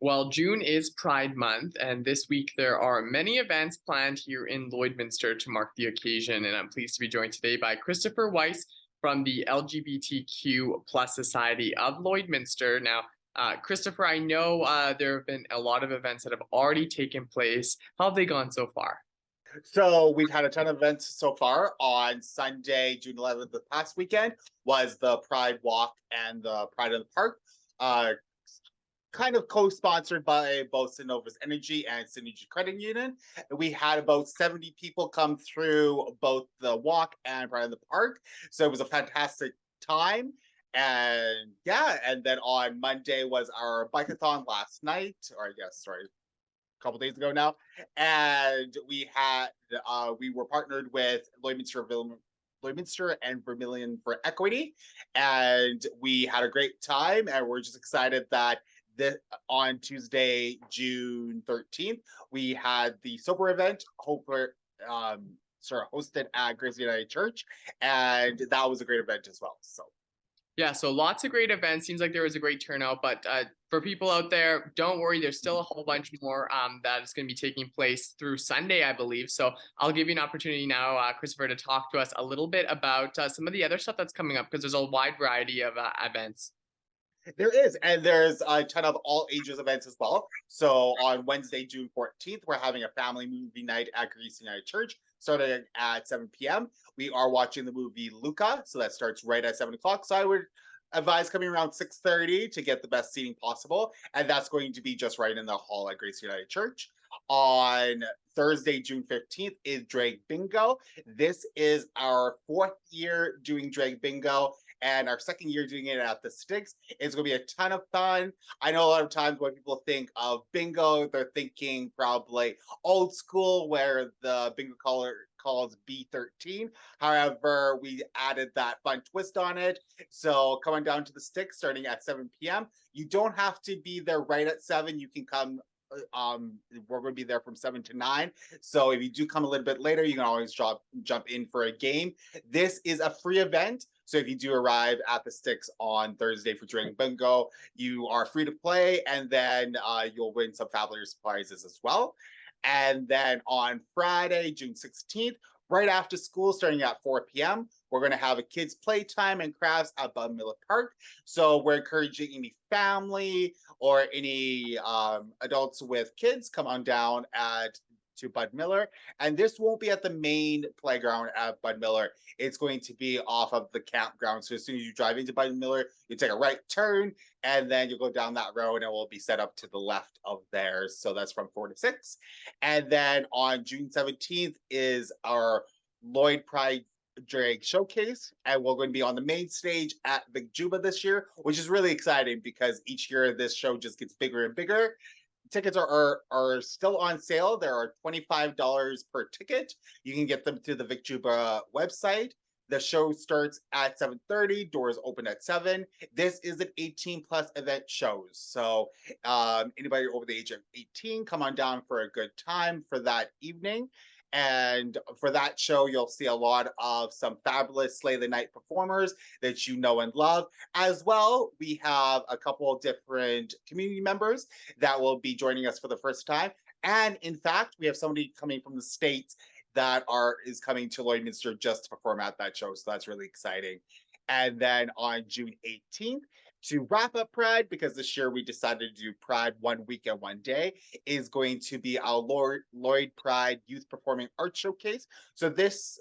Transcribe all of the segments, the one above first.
Well, June is Pride Month, and this week there are many events planned here in Lloydminster to mark the occasion. And I'm pleased to be joined today by Christopher Weiss from the LGBTQ plus Society of Lloydminster. Now, Christopher, I know there have been a lot of events that have already taken place. How have they gone so far? So we've had a ton of events so far. On Sunday, June 11th, the past weekend, was the Pride Walk and the Pride in the Park. Uh, Kind of co-sponsored by both Synovus Energy and Synergy Credit Union. We had about 70 people come through both the walk and Pride in the Park. So it was a fantastic time. And yeah, and then on Monday was our bikeathon last night, or I guess, sorry, couple days ago now, and we were partnered with Lloydminster and Vermilion for Equity, and we had a great time, and we're just excited that on Tuesday, June 13th, we had the sober event, hosted at Grace United Church, and that was a great event as well. So Yeah, so lots of great events. Seems like there was a great turnout, but for people out there, don't worry. There's still a whole bunch more that is going to be taking place through Sunday, I believe. So I'll give you an opportunity now, Christopher, to talk to us a little bit about some of the other stuff that's coming up because there's a wide variety of events. there is, and there's a ton of all ages events as well. So on Wednesday, June 14th, we're having a family movie night at Greece United Church, starting at 7 p.m. We are watching the movie Luca, so that starts right at 7 o'clock. So I would advise coming around 6:30 to get the best seating possible, and that's going to be just right in the hall at Grace United Church. On Thursday, June 15th, is Drag Bingo. This is our fourth year doing Drag Bingo and our second year doing it at the Sticks. It's going to be a ton of fun. I know a lot of times when people think of bingo, they're thinking probably old school where the bingo caller calls B13. However, we added that fun twist on it. So coming down to the Sticks starting at 7 p.m. You don't have to be there right at 7. You can come we're going to be there from 7 to 9, so if you do come a little bit later, you can always jump in for a game. This is a free event, so if you do arrive at the Sticks on Thursday for Drink Bingo, you are free to play, and then you'll win some fabulous prizes as well. And then on Friday, June 16th, right after school, starting at 4 p.m., we're going to have a kids' playtime and crafts at Bud Miller Park. So we're encouraging any family or any adults with kids, come on down to Bud Miller. And this won't be at the main playground at Bud Miller. It's going to be off of the campground. So as soon as you drive into Bud Miller, you take a right turn, and then you go down that road, and it will be set up to the left of theirs. So that's from 4 to 6. And then on June 17th is our Lloyd Pride drag showcase, and we're going to be on the main stage at Big Juba this year, which is really exciting because each year this show just gets bigger and bigger. Tickets are still on sale. There are $25 per ticket. You can get them through the Vic Juba website. The show starts at 7:30. Doors open at 7. This is an 18 plus event shows. So anybody over the age of 18, come on down for a good time for that evening. And for that show, you'll see a lot of some fabulous Slay the Night performers that you know and love. As well, we have a couple of different community members that will be joining us for the first time. And in fact, we have somebody coming from the States that is coming to Lloydminster just to perform at that show. So that's really exciting. And then on June 18th, to wrap up Pride, because this year we decided to do Pride 1 week and 1 day, is going to be our Lloyd Pride Youth Performing Arts Showcase. So this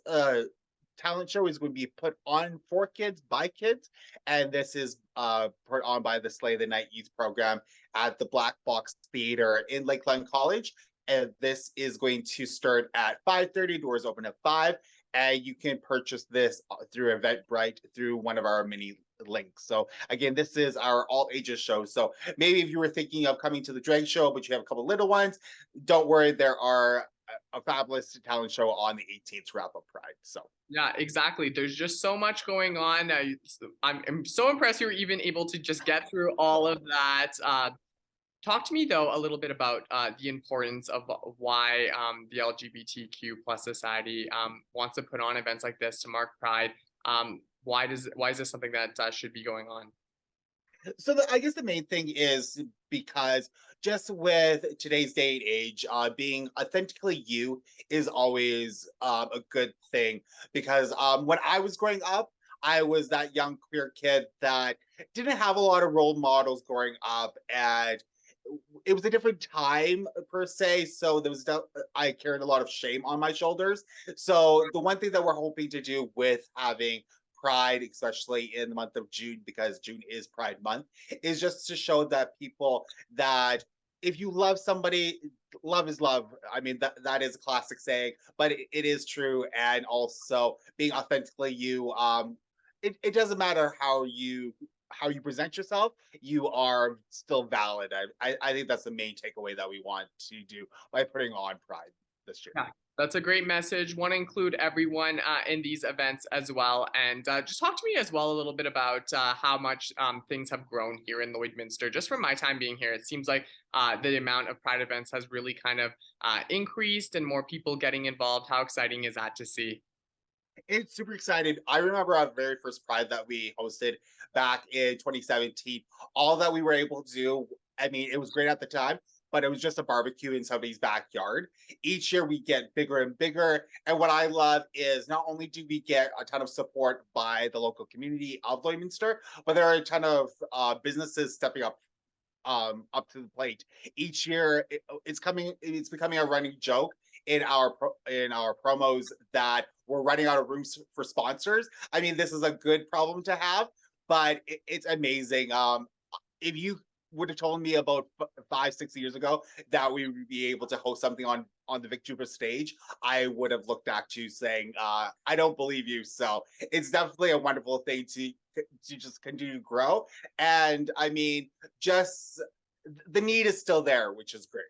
talent show is going to be put on for kids by kids, and this is put on by the Slay the Night Youth Program at the Black Box Theater in Lakeland College. And this is going to start at 5:30. Doors open at 5. And you can purchase this through Eventbrite through one of our mini links. So again, this is our all ages show. So maybe if you were thinking of coming to the drag show, but you have a couple little ones, don't worry. There are a fabulous talent show on the 18th to wrap up Pride. So Yeah, exactly. There's just so much going on. I'm so impressed you were even able to just get through all of that. Talk to me though a little bit about the importance of why the LGBTQ plus society wants to put on events like this to mark Pride. Why is this something that should be going on? So I guess the main thing is because just with today's day and age, being authentically you is always a good thing. Because when I was growing up, I was that young queer kid that didn't have a lot of role models growing up, and it was a different time per se. So I carried a lot of shame on my shoulders. So the one thing that we're hoping to do with having Pride, especially in the month of June, because June is Pride Month, is just to show that people that if you love somebody, love is love. I mean, that is a classic saying, but it is true. And also being authentically you, it doesn't matter how you present yourself, you are still valid. I think that's the main takeaway that we want to do by putting on Pride this year. Yeah, that's a great message. Want to include everyone in these events as well. And just talk to me as well a little bit about how much things have grown here in Lloydminster. Just from my time being here, it seems like the amount of Pride events has really kind of increased and more people getting involved. How exciting is that to see? It's super excited. I remember our very first Pride that we hosted back in 2017. All that we were able to do, I mean, it was great at the time, but it was just a barbecue in somebody's backyard. Each year we get bigger and bigger. And what I love is not only do we get a ton of support by the local community of Lloydminster, but there are a ton of businesses stepping up to the plate each year. It's becoming a running joke in in our promos that we're running out of rooms for sponsors. I mean, this is a good problem to have, but it's amazing. If you would have told me about 5 6 years ago that we would be able to host something on the Victuber stage, I would have looked at you saying, I don't believe you. So it's definitely a wonderful thing to just continue to grow. And I mean, just the need is still there, which is great.